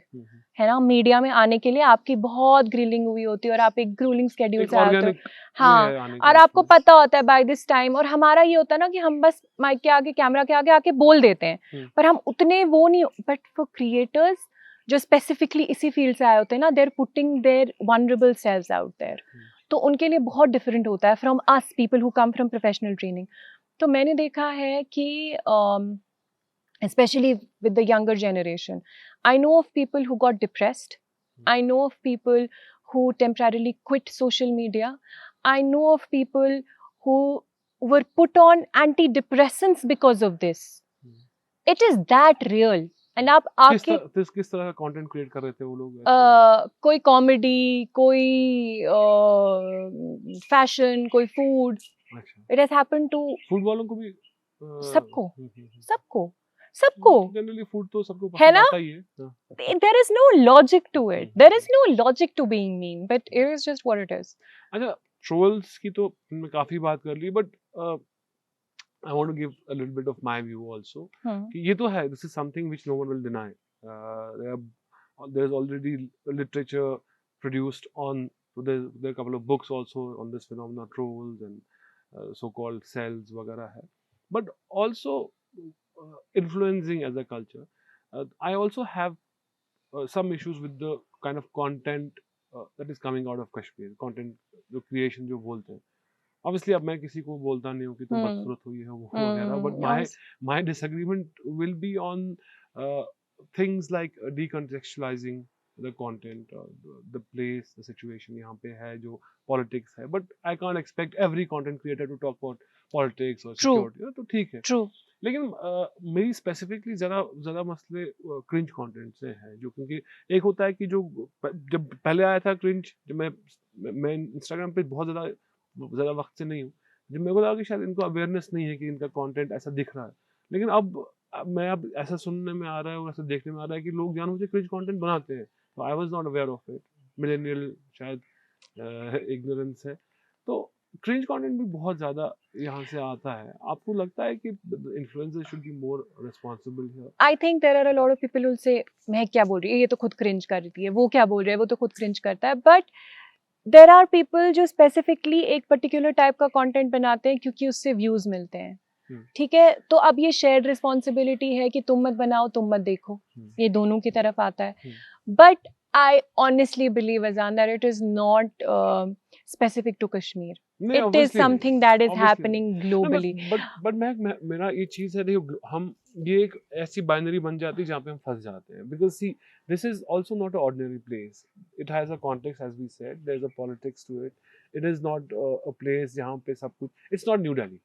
है ना, मीडिया में आने के लिए आपकी बहुत ग्रिलिंग हुई होती है और आप एक ग्रूलिंग स्केड्यूल से आते हो, हाँ, और आपको पता होता है बाय दिस टाइम, और हमारा ये होता है ना कि हम बस माइक के आगे, कैमरा के आगे आके बोल देते हैं, पर हम उतने वो नहीं, बट फॉर क्रिएटर्स जो स्पेसिफिकली इसी फील्ड से आए होते हैं ना, they are putting their vulnerable selves out there, तो उनके लिए बहुत डिफरेंट होता है from us people who come from professional training. तो मैंने देखा है कि especially with the younger generation, I know of people who got depressed, I know of people who temporarily quit social media, I know of people who were put on antidepressants because of this. It is that real. And आप आके किस तरह का content create कर रहे थे वो लोग? कोई कॉमेडी, कोई फैशन, कोई food, it has happened to food वालों को भी सबको सबको सबको जनरली फूड तो सबको है पसंद ना, आता ही है। there is no logic to it, there is no logic to being mean, but it is just what it is. अच्छा, ट्रोल्स की तो हमने काफी बात कर ली, but I want to give a little bit of my view also. कि ये तो है, this is something which no one will deny. There is already literature produced on, there are a couple of books also on this phenomena, trolls and so-called cells वगैरह है, but also influencing as a culture. I also have some issues with the kind of content that is coming out of Kashmir. Content, जो creation जो बोलते हैं. Obviously, अब मैं किसी को बोलता नहीं हूँ कि तुम बदसूरत हुई है वो वगैरह, but my disagreement will be on things like decontextualizing the content, the place, the situation यहाँ पे है, जो politics है, but I can't expect every content creator to talk about politics or security. तो ठीक है, लेकिन मेरी स्पेसिफिकली ज़्यादा मसले क्रिंज कंटेंट से हैं, जो क्योंकि एक होता है कि जो जब पहले आया था क्रिंज, जब मैं इंस्टाग्राम पे बहुत ज़्यादा वक्त से नहीं हूँ, जब मेरे को लगा कि शायद इनको अवेयरनेस नहीं है कि इनका कंटेंट ऐसा दिख रहा है, लेकिन अब ऐसा सुनने में आ रहा है और ऐसा देखने में आ रहा है कि लोग जानबूझ के क्रिंज कंटेंट बनाते हैं, तो I was not aware of it, millennial शायद इग्नोरेंस है, तो क्रिंज कंटेंट भी बहुत ज़्यादा यहाँ से आता है। आपको लगता है कि influencers should be more responsible here? I think there are a lot of people who say मैं क्या बोल रही है, ये तो खुद क्रिंज कर रही है, वो क्या बोल रहा है, वो तो खुद क्रिंज करता है, बट देयर आर पीपल जो स्पेसिफिकली एक पर्टिकुलर टाइप का कंटेंट बनाते हैं क्योंकि उससे व्यूज मिलते हैं, ठीक है, तो अब ये शेयर्ड रिस्पॉन्सिबिलिटी है कि तुम मत बनाओ, तुम मत देखो, ये दोनों की तरफ आता है, but I honestly believe, Azan, that it is not specific to Kashmir. It is something that is happening globally. But मेरा ये चीज़ है, देखो हम ये एक ऐसी बाइनरी बन जाती है जहाँ पे हम फंस जाते हैं, because see, this is also not an ordinary place. It has a context, as we said. There's a politics to it. It is not a place जहाँ पे सब कुछ. It's not New Delhi.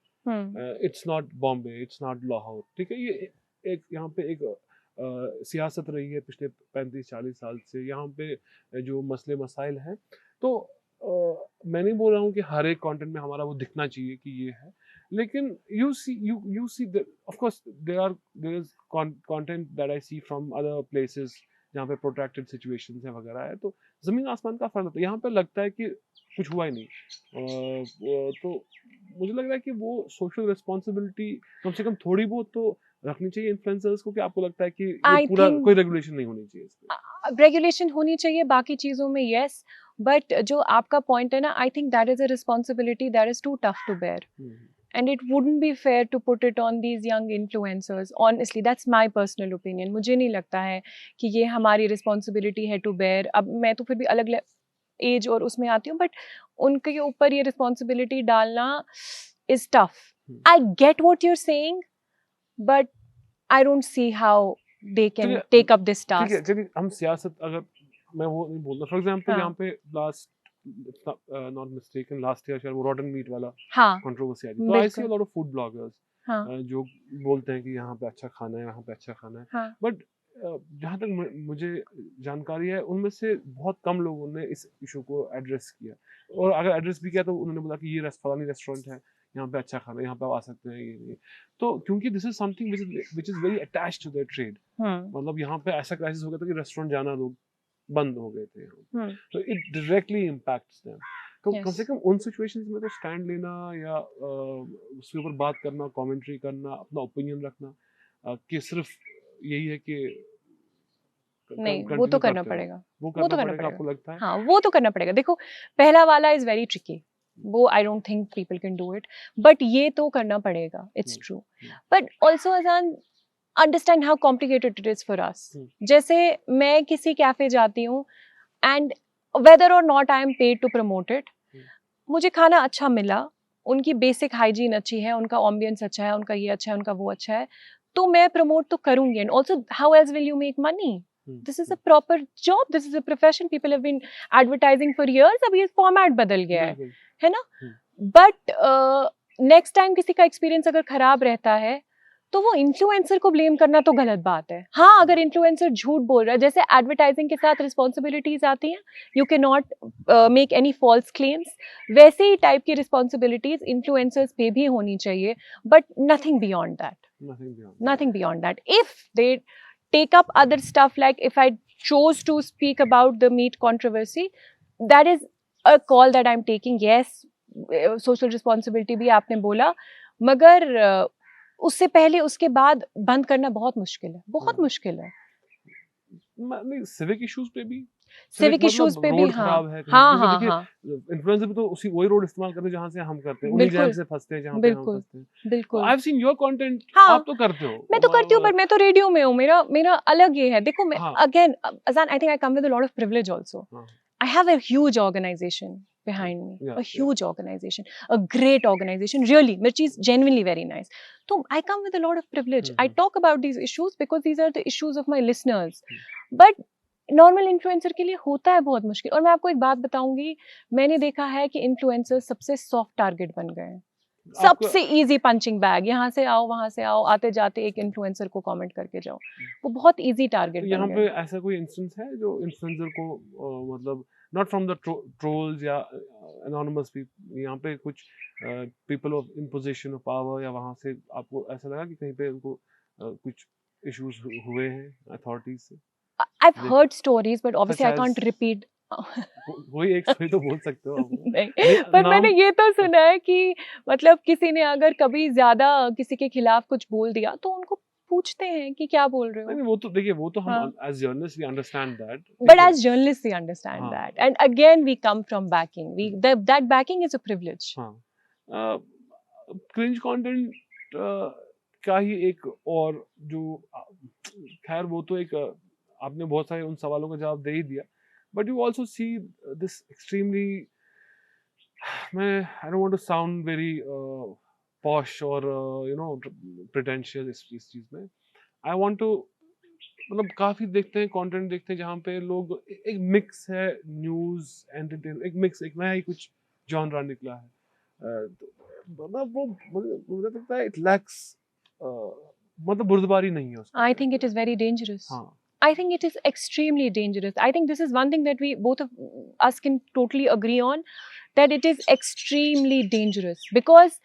It's not Bombay. It's not Lahore. ठीक है, ये एक यहाँ पे एक सियासत रही है पिछले 35-40 साल से, यहाँ पे जो मसले मसाइल हैं, तो मैं नहीं बोल रहा हूँ कि हर एक कंटेंट में हमारा वो दिखना चाहिए कि ये है, लेकिन you see of course there is content that I see from other places जहाँ पे प्रोट्रैक्टेड सिचुएशंस है वगैरह है, तो ज़मीन आसमान का फ़र्क होता है। यहाँ पे लगता है कि कुछ हुआ ही नहीं। तो मुझे लग रहा है कि वो सोशल रिस्पॉन्सिबिलिटी कम से कम थोड़ी बहुत तो रखनी चाहिए इन्फ्लुएंसर्स को, कि आपको लगता है कि ये आई पूरा थिंक कोई रेगुलेशन नहीं होनी चाहिए इस पे? रेगुलेशन होनी चाहिए बाकी चीज़ों में, यस, बट जो आपका पॉइंट है ना, I think that is a responsibility that is too tough to bear. हुँ, And it wouldn't be fair to put it on these young influencers. Honestly, that's my personal opinion. मुझे नहीं लगता है कि ये हमारी responsibility है to bear. अब मैं तो फिर भी अलग एज और उसमें आती हूँ, बट उनके ऊपर ये responsibility डालना is tough. Hmm. I get what you're saying, but I don't see how they can चलिए take up this ठीक है, task. चलिए हम सियासत, अगर मैं वो नहीं बोल रहा, फॉर एग्जांपल हाँ. यहाँ पे last not mistaken last year शायद वो रॉटन मीट वाला हाँ, कंट्रोवर्सी आई थी, तो आई सी अ बिल्कुल. लॉट ऑफ फूड ब्लॉगर्स हाँ, जो बोलते हैं कि यहाँ पे अच्छा खाना है, यहाँ पे अच्छा खाना है, हाँ, बट जहाँ तक मुझे जानकारी है उनमें से बहुत कम लोगों ने इस इशू को एड्रेस किया, और अगर एड्रेस भी किया तो उन्होंने बोला कि ये फलानी रेस्टोरेंट है, यहाँ पे अच्छा खाना है, यहाँ पे आप आ सकते हैं, ये तो क्योंकि this is something which is very attached to their trade. मतलब यहाँ पे ऐसा क्राइसिस हो गया था कि रेस्टोरेंट जाना लोग बंद हो गए थे यहाँ, तो इट डायरेक्टली इम्पैक्ट्स देम। तो कम से yes. कम उन सिचुएशंस में तो स्टैंड लेना या उसके ऊपर बात करना, कमेंट्री करना, अपना ओपिनियन रखना, कि सिर्फ यही है कि नहीं, वो तो कंटिन्यू करना करते रहो, पड़ेगा. वो वो करना तो करना पड़ेगा, पड़ेगा. आपको लगता है? हाँ, वो तो करना पड़ेगा. देखो, पहला वाला इज़ वेरी ट्रिकी. वो I don't think people can do it. But ये तो करना पड़ेगा. It's hmm, true. Hmm, but also as an, understand how complicated it is for us. Hmm, जैसे मैं किसी कैफ़े जाती हूँ, एंड वेदर और not I am paid to promote it, hmm, मुझे खाना अच्छा मिला, उनकी बेसिक हाइजीन अच्छी है, उनका एम्बियंस अच्छा है, उनका ये अच्छा है, उनका वो अच्छा है, तो मैं प्रमोट तो करूँगी. And also how else will you make money? This is a proper job, this is a profession, people have been advertising for years. अब ये फॉर्मेट बदल गया बिल्कुल। है ना? हम्म, बट नेक्स्ट टाइम किसी का एक्सपीरियंस अगर खराब रहता है, तो वो इन्फ्लुएंसर को ब्लेम करना तो गलत बात है. हाँ, अगर इन्फ्लुएंसर झूठ बोल रहा है, जैसे एडवर्टाइजिंग के साथ रिस्पॉन्सिबिलिटीज आती हैं, you can not make any false claims, वैसे ही टाइप की रिस्पॉन्सिबिलिटीज इन्फ्लुएंसर्स पे भी होनी चाहिए, but nothing beyond that. nothing beyond that. Nothing beyond that. If they take up other stuff, like if I chose to speak about the meat controversy, that is a call that I'm taking. Yes, social responsibility भी आपने बोला, मगर उससे पहले उसके बाद बंद करना बहुत मुश्किल है, बहुत हाँ। मुश्किल है. नहीं, सिविक इश्यूज पे भी, सिविक इश्यूज मतलब पे भी. रोड हाँ, खराब है कहीं, हाँ, क्योंकि हाँ, देखिए हाँ, इन्फ्लुएंसर भी तो उसी वही रोड इस्तेमाल करते हैं जहाँ से हम करते हैं, उन्हीं जैम बिल्कुल, से फंसते हैं जहाँ पे हम बिल्कुल, फंसते हैं। बिल्कुल. I have seen your content, हाँ, आप तो करते हो, मैं तो करती हूँ, पर मैं तो रेडियो में हूँ. मेरा मेरा अलग ये है. देखो, मैं हाँ, अगेन, अजान, I think I come with a lot of privilege also. हाँ, I have a huge organization behind me, या a huge organization, a great organization. Really, Mirchi is genuinely very nice. So I come with a lot of privilege. I talk about these issues because these are the issues of my listeners. But normal influencer के लिए होता है बहुत मुश्किल. और मैं आपको एक बात बताऊंगी, मैंने देखा है कि इन्फ्लुएंसर सबसे सॉफ्ट टारगेट बन गए हैं, आपको सबसे इजी पंचिंग बैग. यहाँ से आओ, वहां से आओ, आते जाते एक इन्फ्लुएंसर को कमेंट करके जाओ, वो बहुत इजी तो टारगेट यहाँ बन पे गए. ऐसा कोई इंस्टेंस है जो इन्फ्लुएंसर को मतलब नॉट फ्रॉम द ट्रोल्स या एनोनिमस पीपल, यहाँ पे कुछ people of in position of power या वहाँ से आपको ऐसा लगा कि कहीं पे उनको कुछ इश्यूज हुए हैं अथॉरिटीज से? I've देख heard stories, but such obviously I as can't repeat. कोई एक स्टोरी तो बोल सकते हो आप, नहीं, नहीं पर मैंने नाम, ये तो सुना है कि मतलब किसी ने अगर कभी ज्यादा किसी के खिलाफ कुछ बोल दिया, तो उनको पूछते हैं कि क्या बोल रहे नहीं हो. नहीं, वो तो देखिए वो तो हम हाँ, as journalist we understand that, but ठीक है, as journalists we understand हाँ, that, and again we come from backing. That backing is a privilege. हाँ, क्रिंज कंटेंट का ही एक, और जो खैर वो तो एक आपने बहुत सारे उन सवालों का जवाब दे ही दिया, but you also see this extremely, मैं I don't want to sound very posh और यू नो प्रिटेंशियस इस चीज में, आई वांट टू, मतलब काफी देखते हैं कंटेंट देखते हैं जहाँ पे लोग एक मिक्स है, न्यूज एंटरटेनमेंट, एक मिक्स, एक नया ही कुछ जॉनरा निकला है, मतलब वो मुझे लगता है इट लैक्स, मतलब बुर्दबारी नहीं है उसका. I think it is very dangerous. हाँ, I think it is extremely dangerous. I think this is one thing that we both of us can totally agree on, that it is extremely dangerous because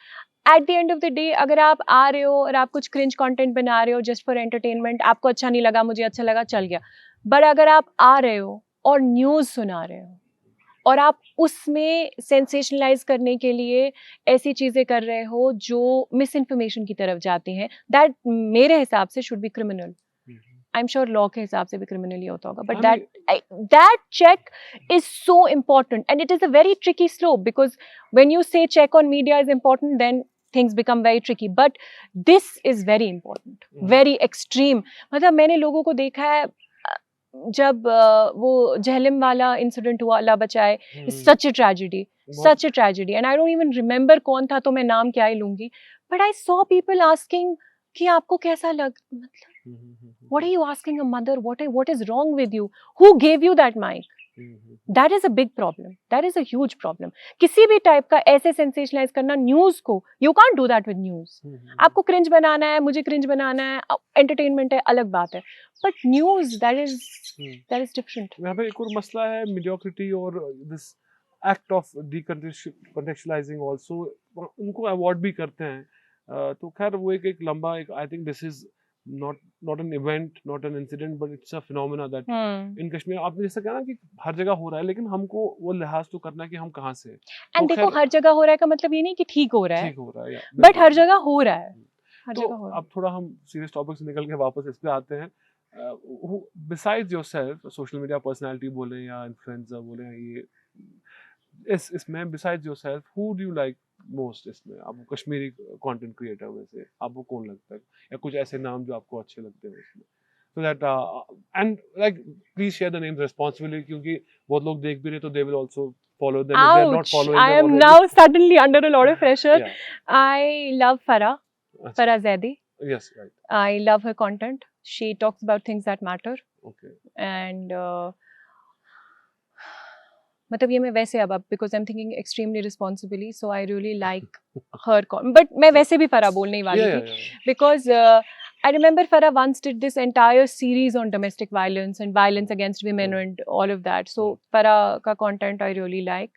at the end of the day अगर आप आ रहे हो और आप कुछ cringe content बना रहे हो just for entertainment, आपको अच्छा नहीं लगा, मुझे अच्छा लगा, चल गया. But अगर आप आ रहे हो और news सुना रहे हो और आप उसमें सेंसेशनलाइज करने के लिए ऐसी चीजें कर रहे हो जो मिस इन्फॉर्मेशन की तरफ जाती हैं, दैट मेरे हिसाब से should be criminal. I am sure law के हिसाब से भी क्रिमिनल ही होता होगा, but that check is so important and it is a very tricky slope because when you say check on media is important then things become very tricky, but this is very important, very extreme. मतलब मैंने लोगों को देखा है जब वो जहलम वाला incident हुआ, अल्लाह बचाए, such a tragedy and I don't even remember कौन था, तो मैं नाम क्या ही लूंगी, but I saw people asking कि आपको कैसा लग, मतलब what are you asking a mother, what is wrong with you, who gave you that mic. That is a big problem, that is a huge problem. किसी भी type का ऐसे sensationalise करना न्यूज को, you can't do that with news. आपको cringe बनाना है, मुझे cringe बनाना है, एंटरटेनमेंट है, अलग बात है, but news that is different. यहाँ पे एक और मसला है mediocrity और this act of decontextualizing also, उनको अवॉइड भी करते हैं. तो खैर वो एक लंबा एक, I think this is not an event, not an incident, but it's a phenomena that in Kashmir, आपने जैसा कहा ना कि हर जगह हो रहा है, लेकिन हमको वो लिहाज तो करना है कि हम कहाँ से हैं. एंड देखो हर जगह हो रहा है का मतलब ये नहीं कि ठीक हो रहा है, ठीक हो रहा है, बट हर जगह हो रहा है, हर जगह हो रहा है. अब थोड़ा हम सीरियस टॉपिक से निकल के वापस इस पे आते हैं. Besides yourself, social media personality बोले या इन्फ्लुएंसर बोले, ये इसमें besides yourself, who do you like most? इसमें आपको कश्मीरी कंटेंट क्रिएटर में से आपको कौन लगता है, या कुछ ऐसे नाम जो आपको अच्छे लगते हैं इसमें? So that and like please share the names responsibly, क्योंकि बहुत लोग देख भी रहे तो they will also follow them if they're not following I them am already. now suddenly under a lot of pressure. Yeah. I love Farah Zaidi. Yes, right. I love her content. She talks about things that matter. Okay. And मतलब ये मैं वैसे अब because I'm thinking extremely responsibly, so I really like her but मैं वैसे भी फरा बोलने ही वाली थी, because I remember Farah once did this entire series on domestic violence and violence against women and all of that. So Farah का content I really like.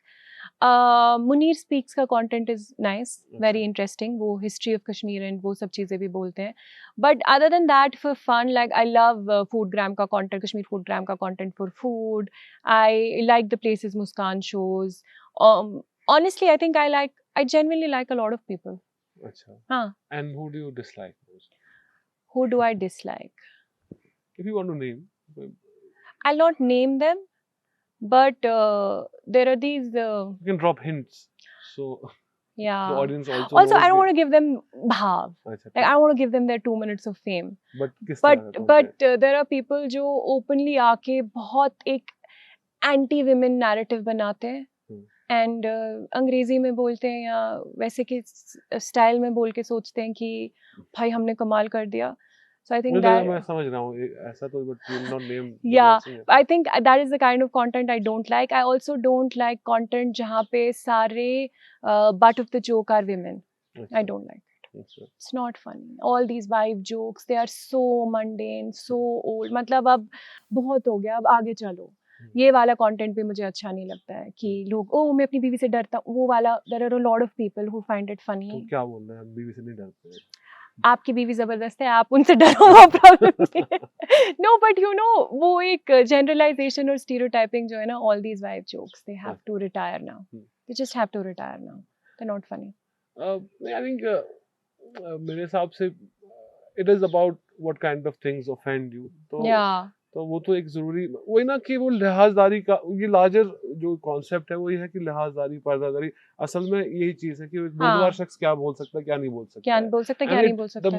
Munir Speaks का content is nice, very interesting. वो history of Kashmir and वो सब चीजें भी बोलते हैं. But other than that, for fun, like I love Foodgram का content, Kashmir Foodgram का content for food. I like the Places Muskan shows. Honestly, I think I genuinely like a lot of people. अच्छा. हाँ. And who do you dislike most? Who do I dislike? If you want to name. I'll not name them, but there are these. You can drop hints, so yeah. the audience also. Also, I don't want to give them bhav. Achha, like I don't want to give them their 2 minutes of fame. But there are people जो openly आके बहुत एक anti-women narrative बनाते हैं. And अंग्रेजी में बोलते हैं या वैसे के स्टाइल में बोल के सोचते हैं कि भाई हमने कमाल कर दिया. So I think that मैं समझ रहा हूँ ऐसा तो, but you not name. Yeah, I think that is the kind of content I don't like. I also don't like content जहाँ पे सारे butt of the joke are women. I don't like it. It's not funny. All these wife jokes, they are so mundane, so old. मतलब अब बहुत हो गया, अब आगे चलो. ये वाला कंटेंट भी मुझे अच्छा नहीं लगता है कि लोग मैं अपनी बीवी से डरता हूँ, वो वाला. There are a lot of people who find it funny. तो क्या बोल रहे हैं, बीवी से नहीं डरते? आपकी बीवी जबरदस्त है, आप उनसे डरो, वो प्रॉब्लम नहीं है. नो बट यू नो वो एक जनरलाइजेशन और स्टीरियोटाइपिंग जो है ना, all these wife jokes they have to retire now. They just have to retire now. They are not funny. I think मेरे हिसाब से it is about what kind of things offend you. तो वो तो एक जरूरी वही ना कि वो लिहाजदारी का, ये लार्जर जो कॉन्सेप्ट है वो ये है कि लिहाजदारी, पर्दादारी, असल में यही चीज है कि एक बुजुर्ग शख्स क्या बोल सकता है, क्या नहीं बोल सकता, क्या नहीं बोल सकता, क्या नहीं बोल सकता.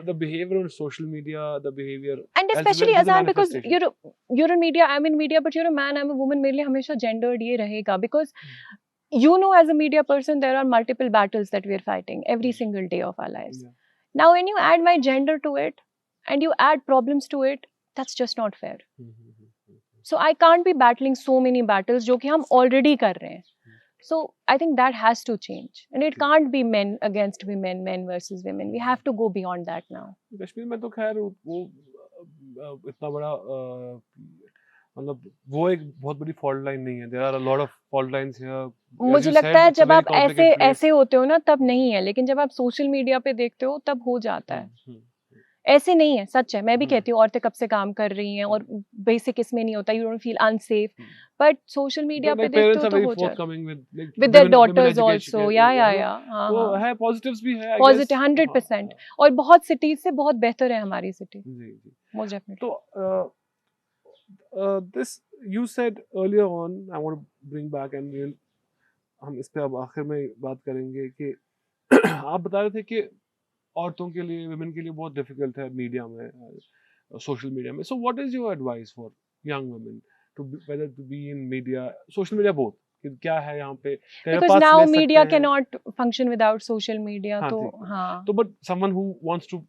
the behavior on social media, the behavior, and especially Azan, because you're in media, I'm in media, but you're a man, I'm a woman. मेरे लिए हमेशा gendered ये रहेगा, because you know as a media person there are multiple battles that we are fighting every single day of our lives. Now when you add my gender to it and you add problems to it, that's just not fair. So I can't be battling so many battles जो कि हम already कर रहे हैं. So I think that has to change, and it can't be men against women, men versus women. We have to go beyond that now. Kashmir में तो खैर वो इतना बड़ा मतलब वो एक बहुत बड़ी फॉल्ट लाइन नहीं है. There are a lot of fault lines here. मुझे लगता है जब आप ऐसे ऐसे होते हो ना तब नहीं है, लेकिन जब आप सोशल मीडिया पे देखते हो तब हो जाता है. ऐसे नहीं है, सच है. मैं भी कहती हूँ औरतें कब से काम कर रही हैं और बेसिक इसमें नहीं होता, you don't feel unsafe, but social media पे देखते हो तो हो जाता है. विद देयर डॉटर्स आल्सो, या हाँ तो हाँ, है, पॉजिटिव्स भी है, आई पॉजिटिव गेस. 100%. और बहुत सिटीज से बहुत बेहतर है हमारी सिटी, जी जी. Most definitely. तो this you said earlier on, I want to bring back and हम इस पे अब आखिर में बात करेंगे कि आप बता रहे थे कि औरतों के लिए, वुमेन के लिए बहुत डिफिकल्ट है मीडिया में, सोशल मीडिया में. So what is your advice for young women to whether to be in media, social media both, कि क्या है यहाँ पे कैरियर Because पाथ now ले सकते media हैं. cannot function without social media. हाँ तो ठीक है. हाँ, तो but someone who wants to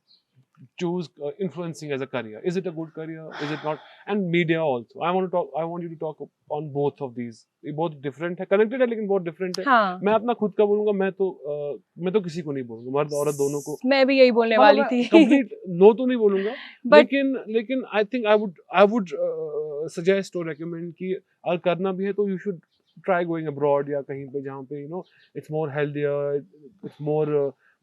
choose influencing as a career, is it a good career, is it not? And media also, I want you to talk on both of these. ये बहुत different है, connected है लेकिन बहुत different है. हाँ. मैं अपना खुद का बोलूंगा, मैं तो किसी को नहीं बोलूंगा, मर्द औरत दोनों को. मैं भी यही बोलने वाली थी. कंप्लीट नो तो नहीं बोलूंगा, But लेकिन I think I would suggest और रेकमेंड कि अगर करना भी है तो you should try going abroad या कहीं पे जहाँ पे it's more healthier, it's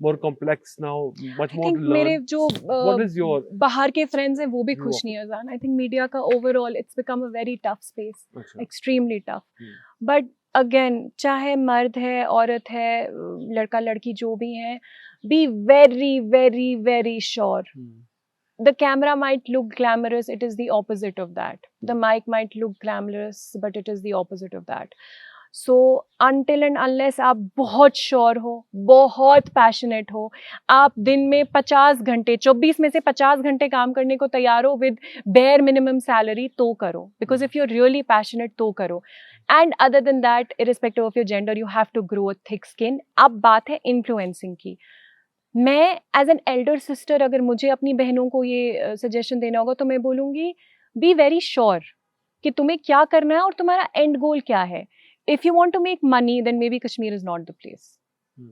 more complex now, much I more think to learn. मेरे जो What is your बाहर के फ्रेंड्स हैं वो भी view खुश of नहीं है जान. आई थिंक मीडिया का overall it's become a very tough space, अच्छा. Extremely tough. Hmm. But again, चाहे मर्द है औरत है, लड़का लड़की जो भी है, be very very very sure. The camera might look glamorous, it is the opposite of that. The mic might look glamorous, but it is the opposite of that. So until and unless आप बहुत sure हो, बहुत passionate हो, आप दिन में 50 घंटे, 24 में से 50 घंटे काम करने को तैयार हो विद बेयर मिनिमम सैलरी, तो करो. Because if you are really passionate तो करो. And other than that, irrespective of your gender, you have to grow a thick skin. अब बात है इन्फ्लुएंसिंग की. मैं एज एन एल्डर सिस्टर, अगर मुझे अपनी बहनों को ये सजेशन देना होगा तो मैं बोलूँगी, बी वेरी श्योर कि तुम्हें क्या करना है और तुम्हारा एंड गोल क्या है. If you want to make money, then maybe Kashmir is not the place.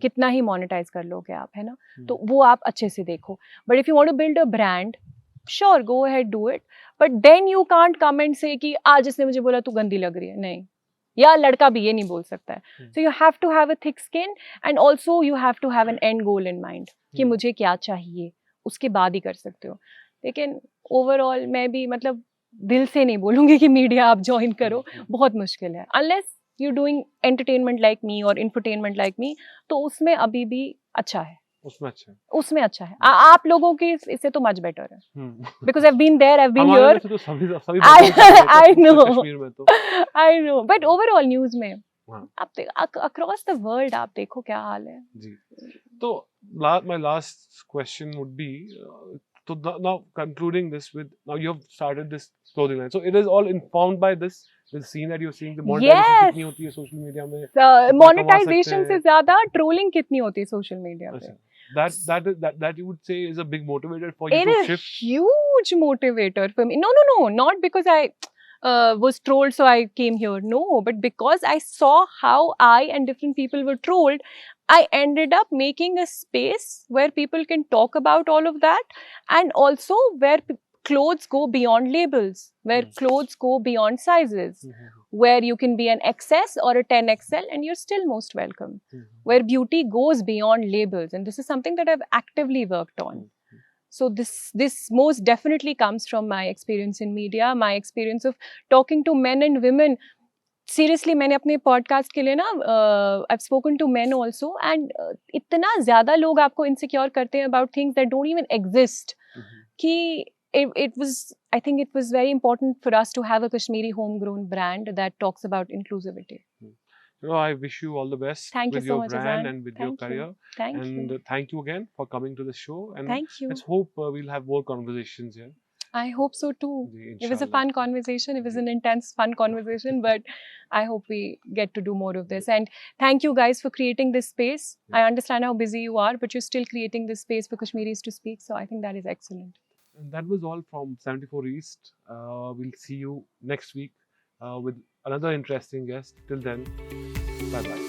कितना ही मोनेटाइज कर लोगे आप, है ना. तो वो आप अच्छे से देखो. But if you want to build a brand, sure, go ahead, do it. But then you can't comment say कि आज इसने मुझे बोला तू गंदी लग रही है. नहीं, या लड़का भी ये नहीं बोल सकता है. So you have to have a thick skin and also you have to have an end goal in mind कि मुझे क्या चाहिए, उसके बाद ही कर सकते हो. लेकिन ओवरऑल मैं भी मतलब दिल से नहीं बोलूंगी कि मीडिया आप ज्वाइन करो, बहुत मुश्किल है. Unless you doing entertainment like me और इंफरटेनमेंट लाइक मी, तो उसमें अभी भी अच्छा है, उसमें अच्छा है. आप लोगों की इससे तो मच बेटर है. Because I been there, I been here, I know. But overall news में आप अक्रॉस द वर्ल्ड आप देखो क्या हाल है. जी. तो my last question would be, so now concluding this with, now you have started this clothing line, so it is all informed by this scene that you're seeing, the monetization कितनी होती है social media में, monetization से ज्यादा trolling कितनी होती है social media पे. that you would say is a big motivator for you it to is shift. Huge motivator for me. No, not because I was trolled so I came here. No, but because I saw how I and different people were trolled, I ended up making a space where people can talk about all of that, and also where clothes go beyond labels, where clothes go beyond sizes, where you can be an XS or a 10XL and you're still most welcome, where beauty goes beyond labels. And this is something that I've actively worked on. So this most definitely comes from my experience in media, my experience of talking to men and women. Seriously, मैंने अपने podcast के लिए ना, I've spoken to men also, and इतना ज़्यादा लोग आपको insecure करते हैं about things that don't even exist, कि I think it was very important for us to have a Kashmiri homegrown brand that talks about inclusivity. I wish you all the best with your brand and with your career. Thank you. Thank you again for coming to the show. And thank you. Let's hope we'll have more conversations here. I hope so too. It was a fun conversation. It was an intense, fun conversation, but I hope we get to do more of this. And thank you guys for creating this space. I understand how busy you are, but you're still creating this space for Kashmiris to speak. So I think that is excellent. And that was all from 74 East. We'll see you next week with another interesting guest. Till then, bye-bye.